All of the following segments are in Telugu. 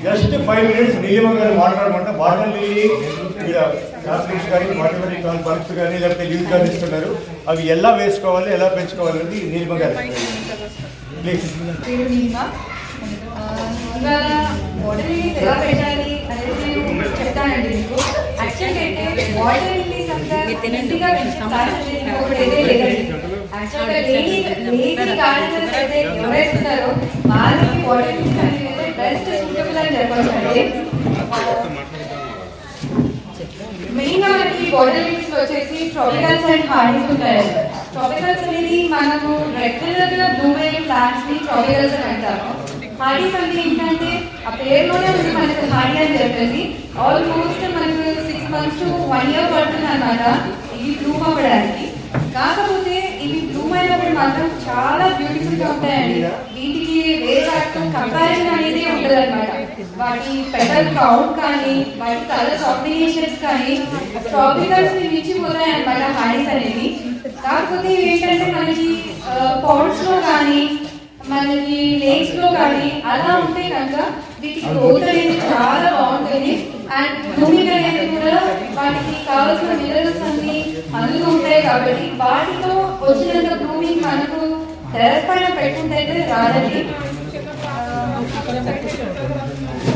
జస్ట్ 5 minutes నీలిమ గారు మాట్లాడమంటే వాటర్ లిల్లీ క్లాస్మేట్స్ కానీ వాటర్ బల్బ్స్ కానీ లేకపోతే లీవ్స్ కానీ ఇస్తున్నారు. అవి ఎలా వేసుకోవాలి, ఎలా పెంచుకోవాలనేది నీలిమ గారు ప్లీజ్. ఇవాళ వాటర్ లిల్లీస్ ఎలా పెట్టాలి అనేది నేను చెప్తానండి మీకు. యాక్చువల్గా అయితే వాటర్ లిల్లీస్ అంతా ఈజీగా పెంచే ప్లాంట్స్ అనేది ఇంకొకటి అయితే లేదండి. యాక్చువల్గా లేడీ గార్డెనర్స్ అయితే ఎవరైతే ఉన్నారో వాళ్ళకి వాటర్ లిల్లీస్ అనేది బెస్ట్ సూటబుల్ అని చెప్పచ్చు అండి. మెయిన్గా మనకి వాటర్ లిల్లీస్ వచ్చేసి ట్రాపికల్స్ అండ్ హార్డీస్ ఉంటాయండి. ట్రాపికల్స్ అనేది మనము రెగ్యులర్గా బ్లూమ్ అయ్యే ప్లాంట్స్ ని ట్రాపికల్స్ అని అంటాము. హార్డీస్ అంటే ఏంటంటే ఆ పేరులోనే ఉంది మనకు హార్డీ అని చెప్పేసి. ఆల్మోస్ట్ మనకు 6 months to 1 year పడుతుంది అన్నమాట ఇవి బ్లూమ్ అవ్వడానికి. కాకపోతే ఇవి బ్లూమ్ అయినప్పుడు మాత్రం చాలా బ్యూటిఫుల్ గా ఉంటాయండి. వీటికి వేరే వాటితో కంపారిజన్ అనేది ఉండదు అనమాట. వాటి పెటల్ కౌంట్ కానీ వాటి కలర్ కాంబినేషన్స్ కానీ ట్రాపికల్స్ ని మించిపోతాయి అనమాట హార్డీస్ అనేవి. కాకపోతే ఇవి ఏంటంటే మనకి పాండ్స్ లో కానీ మనకి లేక్స్ లో కానీ అలా ఉంటే కనుక వీటి గ్రోత్ అనేది చాలా బాగుంటుంది. అండ్ బ్లూమింగ్ అనేది కూడా వాటికి కావాల్సిన మినరల్స్ అన్ని అందులో ఉంటాయి కాబట్టి వాటితో వచ్చినంత బ్లూమింగ్ మనకు టెర్రస్ పైన పెట్టుకుంటే అయితే రాదండి.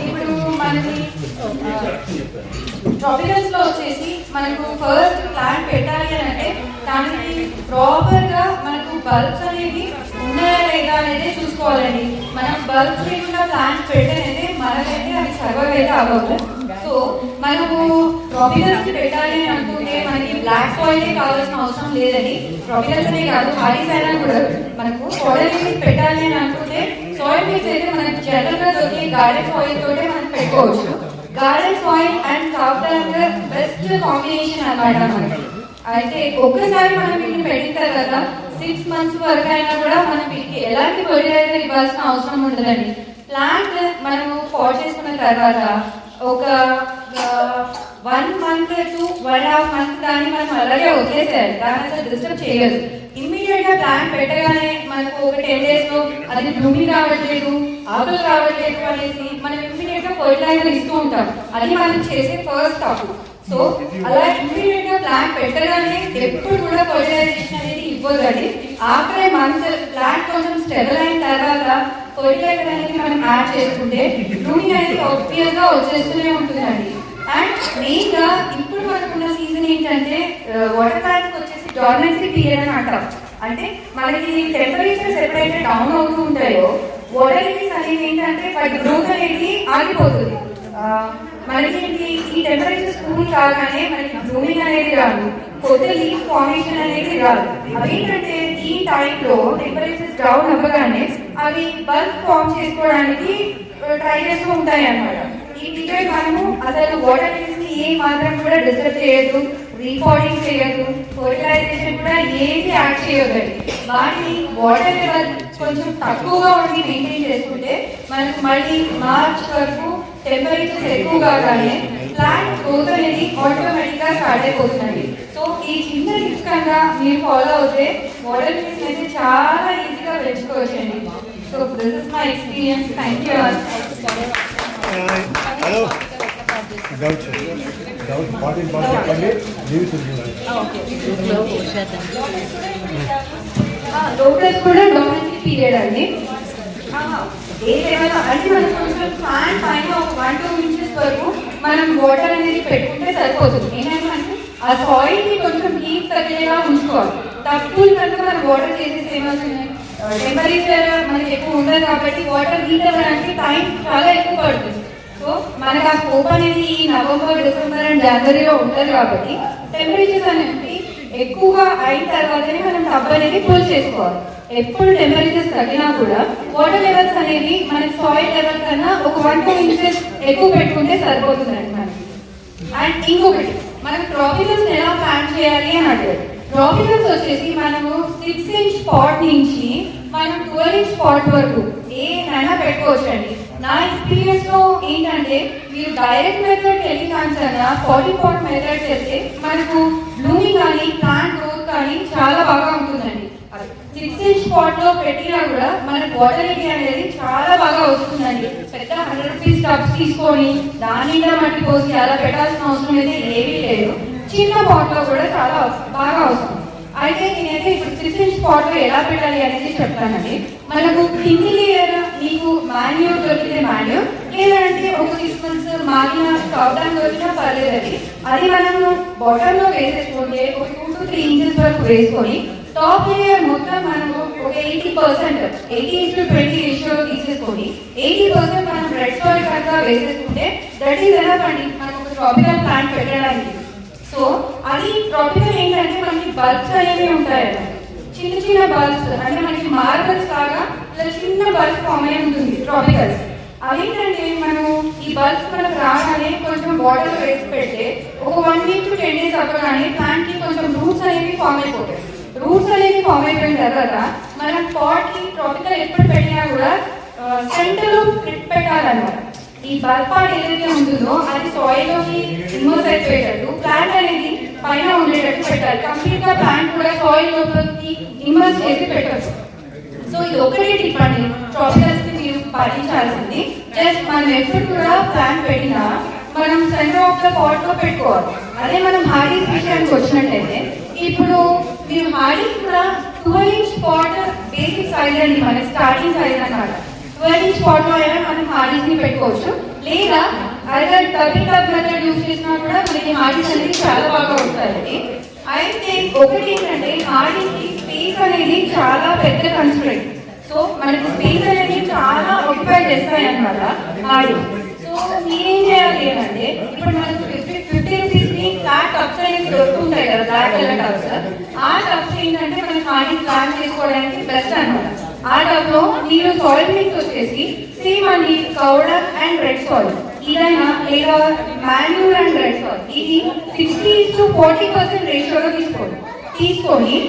ఇప్పుడు మనకి ట్రాపికల్స్ లో వచ్చేసి మనకు ఫస్ట్ ప్లాంట్ పెట్టాలి అని అంటే దానికి ప్రాపర్ గా మనకు బల్బ్స్ అనేవి ఉన్నాయా లేదా అనేది చూసుకోవాలండి. మనం బల్బ్స్ లేకుండా ప్లాంట్స్ పెట్టేనైతే మనకైతే అవి సర్వైవ్ అయితే అవ్వవు. సో మనము ట్రాపికల్స్ పెట్టాలి అని అనుకుంటే మనకి బ్లాక్ సాయిల్ కావాల్సిన అవసరం లేదండి. ట్రాపికల్స్ అనే కాదు హార్డీస్ అయినా కూడా మనకు వాటర్ లిల్లీస్ పెట్టాలి అని అనుకుంటే సాయిల్ మిక్స్ అయితే మనకి జనరల్ గా దొరికే గార్డెన్ సాయిల్ తోటే మనం పెట్టుకోవచ్చు. గార్డెన్ సాయిల్ అండ్ కాఫ్టర్ బెస్ట్ కాంబినేషన్ అన్నమాట మనకి. అయితే ఒక్కసారి మనం వీటిని పెట్టిన తర్వాత 6 months వరకు అయినా కూడా మనం వీటికి ఎలాంటి ఫర్టిలైజర్ ఇవ్వాల్సిన అవసరం ఉండదండి. ప్లాంట్ మనము పాట్ చేసుకున్న తర్వాత ఒక 1 month to 1.5 months దాన్ని మనం అలాగే వదిలేసేయాలి. దాన్ని అసలు డిస్టర్బ్ చేయదు. ఇమ్మీడియట్ గా ప్లాంట్ పెట్టగానే మనకు ఒక 10 days లో అది బ్లూమింగ్ రావట్లేదు, ఆకులు రావట్లేదు అనేసి మనం ఇమ్మీడియట్ గా ఫర్టిలైజర్ ఇస్తూ ఉంటాం. అది మనం చేసే ఫస్ట్ తప్పు. సో అలా ఇమ్మీడియట్ గా ప్లాంట్ పెట్టగానే ఎప్పుడు కూడా ఫర్టిలైజేషన్ అనేది ఇవ్వదండి. ఆఫ్టర్ మంత్ ప్లాంట్ కొంచెం స్టెబుల్ అయిన తర్వాత ఫర్టిలైజర్ అనేది మనం యాడ్ చేసుకుంటే బ్లూమింగ్ అనేది ఆబ్వియస్ గా వచ్చేస్తూనే ఉంటుందండి. అండ్ మెయిన్ గా ఇప్పుడు మనకున్న సీజన్ ఏంటంటే వాటర్ ప్లాంట్స్ వచ్చేసి డార్మెన్సీ పీరియడ్ అని అంటాం. అంటే మనకి టెంపరేచర్స్ ఎప్పుడైతే డౌన్ అవుతూ ఉంటాయో వాటర్ లిల్లీస్ అనేది ఏంటంటే వాటి గ్రోత్ అనేది ఆగిపోతుంది. మనకి ఈ టెంపరేచర్ కూల్ కాగానే మనకి బ్లూమింగ్ అనేది రాదు, కొత్త లీఫ్ ఫార్మేషన్ అనేది రాదు. అవేంటంటే ఈ టైంలో టెంపరేచర్స్ డౌన్ అవ్వగానే అవి బల్బ్ ఫార్మ్ చేసుకోవడానికి ట్రై చేస్తూ ఉంటాయి అన్నమాట. ఈ పీరియడ్ మనము అసలు వాటర్ లిల్లీస్ ని ఏ మాత్రం కూడా డిస్టర్బ్ చేయదు, రీపాటింగ్ చేయదు, ఫర్టిలైజేషన్ కూడా ఏది యాడ్ చేయొద్దండి. వాటిని వాటర్ లెవెల్ కొంచెం తక్కువగా ఉండి మెయింటైన్ చేసుకుంటే మనకు మళ్ళీ మార్చ్ వరకు టెంపరేచర్స్ ఎక్కువ కాగానే ప్లాంట్ గ్రోత్ అనేది ఆటోమేటిక్ గా స్టార్ట్ అయిపోతుందండి. సో ఈ చిన్న టిప్స్ కన్నా మీరు ఫాలో అవుతే వాటర్ లిల్లీస్ అయితే చాలా ఈజీగా పెంచుకోవచ్చండి. So this is my experience. Thank you. Hello lotus కూడా డార్మెన్సీ పీరియడ్ అండి. ఏదైనా అంటే మనం కొంచెం ఫ్యాన్ పైన ఒక 1-2 inches వరకు మనం వాటర్ అనేది పెట్టుకుంటే సరిపోతుంది. ఏంటంటే ఆ సాయిల్ ని కొంచెం హీట్ తగ్గేలా ఉంచుకోవాలి. తక్కువ కనుక మనం వాటర్ చేసేసి ఏమవుతుంది, టెంపరేచర్ మనకి ఎక్కువ ఉండదు కాబట్టి వాటర్ హీట్ అవ్వడానికి టైం చాలా ఎక్కువ పడుతుంది. సో మనకు ఆ స్కోప్ అనేది ఈ నవంబర్, డిసెంబర్ అండ్ జనవరిలో ఉంటుంది కాబట్టి టెంపరేచర్స్ అనేవి ఎక్కువగా అయిన తర్వాతనే మనం టబ్ అనేది ఫుల్ చేసుకోవాలి. ఎప్పుడు టెంపరేచర్స్ తగ్గినా కూడా వాటర్ లెవెల్స్ అనేవి మన సాయిల్ లెవెల్ కన్నా ఒక 1-2 inches ఎక్కువ పెట్టుకుంటే సరిపోతుందండి మనకి. అండ్ ఇంకొకటి మనం ట్రాపికల్స్ ఎలా ప్లాంట్ చేయాలి అని అడిగారు. ట్రాపికల్స్ వచ్చేసి మనము 6 inch పాట్ నుంచి మనం 12 inch పాట్ వరకు ఏదైనా పెట్టుకోవచ్చు అండి. నా ఎక్స్పీరియన్స్ లో ఏంటంటే మీరు డైరెక్ట్ మెథడ్ వెళ్ళి కన్నా 40 pot మెథడ్ చేస్తే మనకు బ్లూమింగ్ కానీ ప్లాంట్ గ్రోత్ కానీ చాలా బాగా ఉంటుందండి. 6 inch పాట్ లో పెట్టినా కూడా మనకు వాటర్ అనేది చాలా బాగా వస్తుందండి. పెద్ద 100 రూపీస్ టబ్స్ తీసుకొని దాని నిండా మట్టి పోసి అలా పెట్టాల్సిన అవసరం అయితే ఏమీ లేదు. చిన్న పాట్ లో కూడా చాలా బాగా వస్తుంది. అయితే నేనైతే ఇప్పుడు 6 inch పాట్ లో ఎలా పెట్టాలి అనేది చెప్తానండి. మనకు కింది లేయర్ మీకు మాన్యూర్ దొరికితే మాన్యూర్, లేదంటే ఒక 6 months మాగిన కౌడాన్ దొరికినా పర్లేదు. అది మనము బాటమ్ లో వేసేసుకుంటే ఒక 2 to 3 inches వరకు వేసుకొని టాప్ లేయర్ మొత్తం మనము ఒక 80% 80:20 రేషియోలో తీసేసుకొని 80% మనం రెడ్ సాయిల్ కనుక వేసేసుకుంటే దట్ ఈస్ ఎనఫ్ అండి మనకు ఒక ట్రాపికల్ ప్లాంట్ పెట్టడానికి. సో అది ట్రాపికల్ ఏంటంటే మనకి బల్బ్స్ అనేవి ఉంటాయి, చిన్న చిన్న బల్బ్స్ అంటే మనకి మార్బల్స్ లాగా ఇలా చిన్న బల్బ్ ఫామ్ అయి ఉంటుంది ట్రాపికల్స్. అవేంటంటే మనము ఈ బల్బ్స్ మనకు రాగానే కొంచెం వాటర్ వేసి పెడితే ఒక 1 week to 10 days అవ్వగానే ప్లాంట్ కి కొంచెం రూట్స్ అనేవి ఫామ్ అయిపోతాయి. రూట్స్ అనేవి ఫామ్ అయిపోయిన తర్వాత మనం పాట్ కి ట్రాపికల్ ఎప్పుడు పెట్టినా కూడా సెంటర్ లో క్లిప్ పెట్టాలన్నమాట. ఈ బల్బ్ పార్ట్ ఏదైతే ఉంటుందో అది సాయిల్ లోకి ఇమ్మర్స్ అయిపోయేటట్టు ప్లాంట్ అనేది పైన ఉండేటట్టు పెట్టాలి. కంప్లీట్ గా ప్లాంట్ కూడా సాయిల్ లోపలికి ఇమ్మర్స్ చేసి పెట్టచ్చు. సో ఇది ఒకటే టిప్ అండి ట్రాపికల్స్ కి మీరు పాటించాల్సింది. జస్ట్ మనం ఎప్పుడు కూడా ప్లాంట్ పెట్టినా మనం సెంటర్ ఆఫ్ ద పాట్ లో పెట్టుకోవాలి. అదే మనం హార్డీస్ విషయానికి వచ్చినట్టయితే ఇప్పుడు మీరు హార్డీస్ కూడా 12 inch పాట్ బేసిక్ సైజ్ అండి, మన స్టార్టింగ్ సైజ్ అన్నమాట. 12 inch పాట్ లో అయినా మనం హార్డీస్ ని పెట్టుకోవచ్చు, లేదా అదే డబుల్ టబ్ మెథడ్ యూజ్ చేసినా కూడా మనకి హార్డీస్ అనేది చాలా బాగా వస్తాయండి. అయితే ఒకటి ఏంటంటే హార్డీస్ కి స్పేస్ అనేది చాలా పెద్ద కన్స్ట్రెంట్. సో మనకి స్పేస్ అనేది చాలా ఆక్యుపై చేస్తాయి అన్నమాట హార్డీస్. సో మీరేం చేయాలి అంటే ఇప్పుడు మనకు 50 రూపీస్ కి ఫ్లాట్ టబ్స్ అనేవి దొరుకుతుంటాయి కదా, బ్లాక్ కలర్ టబ్స్. ఆ టబ్స్ ఏంటంటే మనకి హార్డీస్ ప్లాంట్ చేసుకోవడానికి బెస్ట్ అన్నమాట. ఆ టబ్ లో మీరు సాయిల్ మిక్స్ వచ్చేసి సేమ్ అండి కౌడర్ అండ్ రెడ్ సాయిల్ ఇదైనా లేదా మాన్యూర్ అండ్ రెడ్ సాయిల్ ఇది 60-40% రేషియోలో తీసుకొని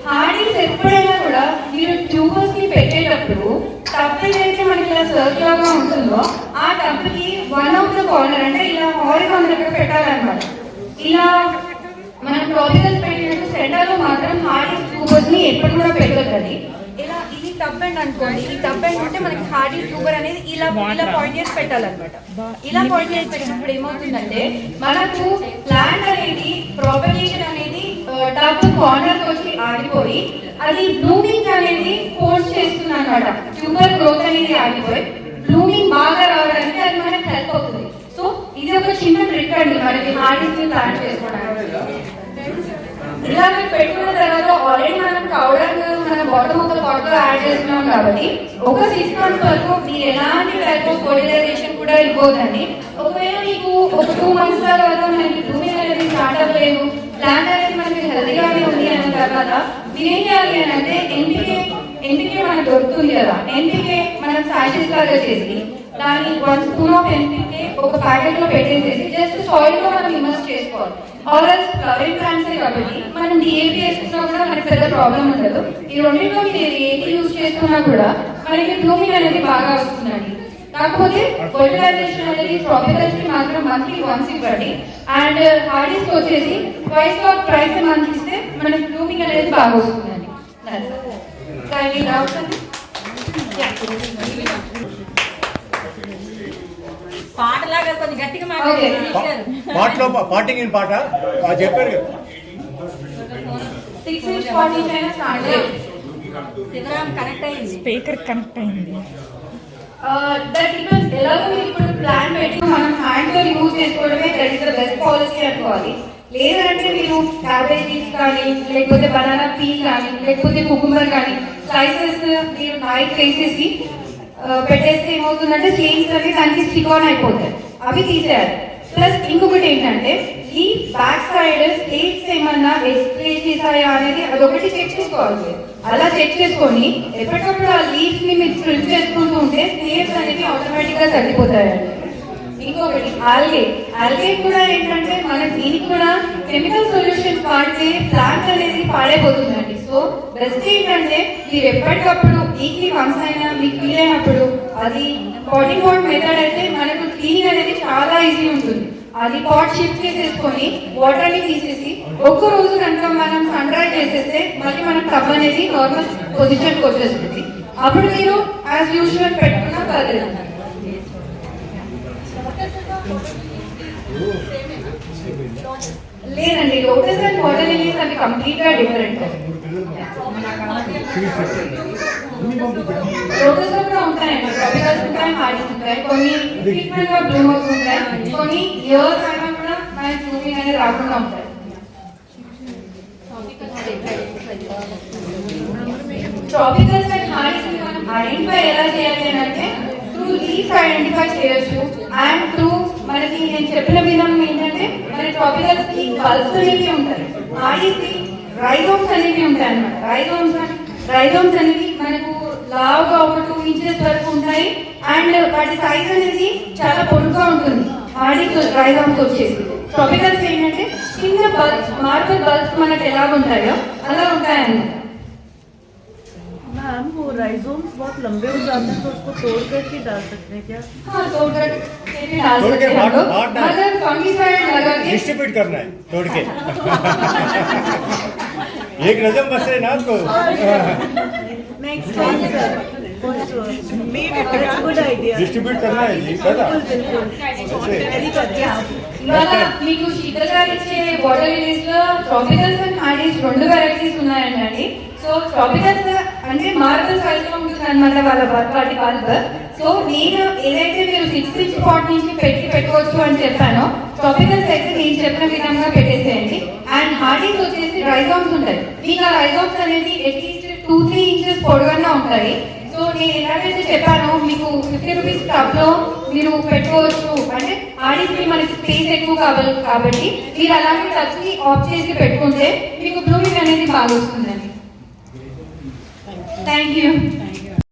హార్డీస్ ఎప్పుడైనా కూడా మీరు ట్యూబర్స్ కి పెట్టేటప్పుడు టబ్ ఏదైతే మనకి ఇలా సర్క్యులర్ గా ఉంటుందో ఆ టబ్ కి వన్ ఆఫ్ ద కార్నర్ అంటే ఇలా హారిజాంటల్ దగ్గర పెట్టాలన్నమాట. ఇలా మనం ట్రాపికల్స్ పెట్టినట్టు సెంటర్ లో మాత్రం హార్డీస్ ట్యూబర్స్ ని ఎప్పుడు కూడా పెట్టొద్దండి. ఇలా ఇది టబ్ ఎండ్ అనుకోండి, ఈ టబ్ ఎండ్ ఉంటే మనకి హార్డీ ట్యూబర్ అనేది ఇలా పాయింట్ చేసి పెట్టాలన్నమాట. ఇలా పాయింట్ చేసి పెట్టినప్పుడు ఏమవుతుందంటే మనకు ప్లాంట్ అనేది ప్రాపగేషన్ అనేది టబ్ కార్నర్ వచ్చి ఆగిపోయి అది బ్లూమింగ్ అనేది ఫోర్స్ చేస్తుంది అన్నమాట. ట్యూబర్ గ్రోత్ అనేది ఆగిపోయి బ్లూమింగ్ బాగా రావడానికి అది మనకి హెల్ప్ అవుతుంది. సో ఇది ఒక చిన్న ట్రిక్ అండి మనకి హార్డీస్ ని ప్లాంట్ చేసుకోవడానికి. ఇలా మీరు పెట్టుకున్న తర్వాత ఆల్రెడీ మనం పౌడర్ మన బాటమ్ ఆఫ్ ద పాట్ లో యాడ్ చేస్తున్నాం కాబట్టి ఒక 6 months వరకు మీరు ఎలాంటి టైప్ ఆఫ్ ఫర్టిలైజేషన్ కూడా ఇవ్వదండి. ఒకవేళ మీకు ఒక 2 months తర్వాత మనకి బ్లూమింగ్ అనేది స్టార్ట్ అవ్వలేదు, ప్లాంట్ అనేది మనకి హెల్తీగానే ఉంది అన్న తర్వాత మీరేం చేయాలి అని అంటే ఎన్పికే మనకు దొరుకుతుంది కదా, ఎన్పికే మనం సాచెస్ లాగా చేసి దాన్ని 1 spoon ఆఫ్ ఎన్పికే ఒక ప్యాకెట్ లో పెట్టేసేసి జస్ట్ సాయిల్ లో మనం ఇమర్స్ చేసుకోవాలి. ఆల్రెడీ ఫ్లవరింగ్ ప్లాంట్స్ కాబట్టి మనం డిఏపి వేసుకున్నా కూడా మనకి పెద్ద ప్రాబ్లం ఉండదు. ఈ రెండింటిలో మీరు ఏది యూజ్ చేసుకున్నా కూడా మనకి బ్లూమింగ్ అనేది బాగా వస్తుందండి. కాకపోతే ఫర్టిలైజేషన్ అనేది ట్రాపికల్స్ కి మాత్రం మంత్లీ వన్స్ ఇవ్వండి అండ్ హార్డీస్ వచ్చేసి ట్వైస్ మంత్ ఇస్తే మనకి బ్లూమింగ్ అనేది బాగా వస్తుందండి. పాటలాగా కొంచెం గట్టిగా పాటలో పాటింగ్ ఇన్ పాట చెప్పారు కదా 6 inch పాటింగ్ అయినా స్టార్ట్ శివరామ్ కనెక్ట్ అయింది, స్పీకర్ కనెక్ట్ అయింది. That depends. ఎలాగో మీరు ఇప్పుడు ప్లాన్ పెట్టి మనం హ్యాండ్ తో రిమూవ్ చేసుకోవడమే that is the best policy అనుకోవాలి. లేదంటే మీరు క్యాబేజీస్ కానీ లేకపోతే బనానా పీల్ కానీ లేకపోతే కుకుంబర్ కానీ స్లైసెస్ మీరు నైట్ వేసేసి పెట్టేస్తే ఏమవుతుందంటే స్లీవ్స్ అవి దానికి స్టిక్ ఆన్ అయిపోతాయి, అవి తీసేయాలి. ప్లస్ ఇంకొకటి ఏంటంటే ఈ బ్యాక్ సైడ్ స్లీవ్స్ ఏమన్నా ఎక్స్ప్రే చేసాయా అనేది అదొకటి చెక్ చేసుకోవాలి. అలా చెక్ చేసుకొని ఎప్పటికప్పుడు ఆ లీవ్స్ ని మీరు స్ట్రిప్ చేసుకుంటూ ఉంటే స్లీవ్స్ అనేవి ఆటోమేటిక్ గా తగ్గిపోతాయండి. ఇంకొకటి ఆల్గే కూడా ఏంటంటే మనకి దీనికి కూడా కెమికల్ సొల్యూషన్స్ వాడితే ప్లాంట్ అనేది పాడైపోతుందండి. సో బెస్ట్ ఏంటంటే మీరు ఎప్పటికప్పుడు వీక్లీ వన్స్ అయినా మీకు వీలైనప్పుడు అది పాటింగ్ అవుట్ మెథడ్ అయితే మనకు క్లీనింగ్ అనేది చాలా ఈజీ ఉంటుంది. అది పాట్ షిఫ్ట్ చేసేసుకొని వాటర్ని తీసేసి ఒక్క రోజు కనుక మనం సన్ డ్రై చేసేస్తే మళ్ళీ మన టబ్ అనేది నార్మల్ పొజిషన్కి వచ్చేస్తుంది. అప్పుడు మీరు యాజ్ యూజువల్ పెట్టుకున్నా పర్లేదు. లేదండి, లోటస్ అండ్ వాటర్ లిలీస్ అవి కంప్లీట్ గా డిఫరెంట్. లోటస్ లో కూడా ఉంటాయండి, ట్రాపికల్స్ ఉంటాయి, హార్డీస్ ఉంటాయి, కొన్ని ఫ్రీక్వెంట్ గా బ్లూమ్ అవుతుంటాయి, కొన్ని ఇయర్స్ అయినా కూడా మనకి బ్లూమింగ్ అనేది రాకుండా ఉంటాయి. ట్రాపికల్స్ అండ్ హార్డీస్ మనం ఐడెంటిఫై ఎలా చేయాలి అని అంటే త్రూ లీవ్స్ ఐడెంటిఫై చేయొచ్చు. అండ్ త్రూ మనకి నేను చెప్పిన విధంగా ఏంటంటే మన ట్రాపికల్స్ కి బల్బ్స్ అనేవి ఉంటాయి, హార్డీస్ కి రైజోమ్స్ అనేవి ఉంటాయి అన్నమాట. రైజోమ్స్ అనేవి మనకు లావుగా ఒక 2 inches వరకు ఉంటాయి. అండ్ వాటి సైజ్ అనేది చాలా పొడుగుగా ఉంటుంది. హార్డీస్ రైజోమ్స్ వచ్చేసి ట్రాపికల్స్ ఏంటంటే చిన్న బల్బ్స్, మార్బల్ బల్బ్స్ మనకు ఎలా ఉంటాయో అలా ఉంటాయన్నమాట. मैम वो राइजोम्स बहुत लंबे हो जाते हैं तो उसको तोड़ करके डाल सकते हैं क्या? हाँ, तोड़ के डाल तोड़ के सकते हैं बाट- लोग। बाट डाल- मगर फंगिसाइड लगा के डिस्ट्रीब्यूट करना है तोड़ के एक रजम बस है ना आपको. Next time sir good idea distribute करना है जी, पता बिल्कुल ऐसे. वेरी गुड ఇవాళ మీకు శీతల్ గారు ఇచ్చే వాటర్ లిలీస్ లో ట్రాపికల్స్ అండ్ హార్డీస్ 2 వెరైటీస్ ఉన్నాయండి. సో ట్రాపికల్స్ అంటే మార్బల్ సైజ్ లో ఉంటుంది అనమాట వాటి బల్బ్. సో నేను ఏదైతే మీరు 6 inch పాట్ నుంచి పెట్టుకోవచ్చు అని చెప్పానో, ట్రాపికల్స్ అయితే నేను చెప్పిన విధంగా పెట్టేసేయండి. అండ్ హార్డీస్ వచ్చేసి రైజోమ్స్ ఉంటాయి. మీకు ఆ రైజోమ్స్ అనేది అట్లీస్ట్ 2-3 inches పొడవుగా ఉంటాయి. సో నేను ఎలాగైతే చెప్పానో మీకు 50 rupees టబ్ లో మీరు పెట్టుకోవచ్చు. అంటే ఆడికి మనకి స్పేస్ ఎక్కువ కావాలి కాబట్టి మీరు అలాగే టబ్స్ ని ఆఫ్ చేసి పెట్టుకుంటే మీకు బ్లూమింగ్ అనేది బాగా వస్తుందండి. Thank you.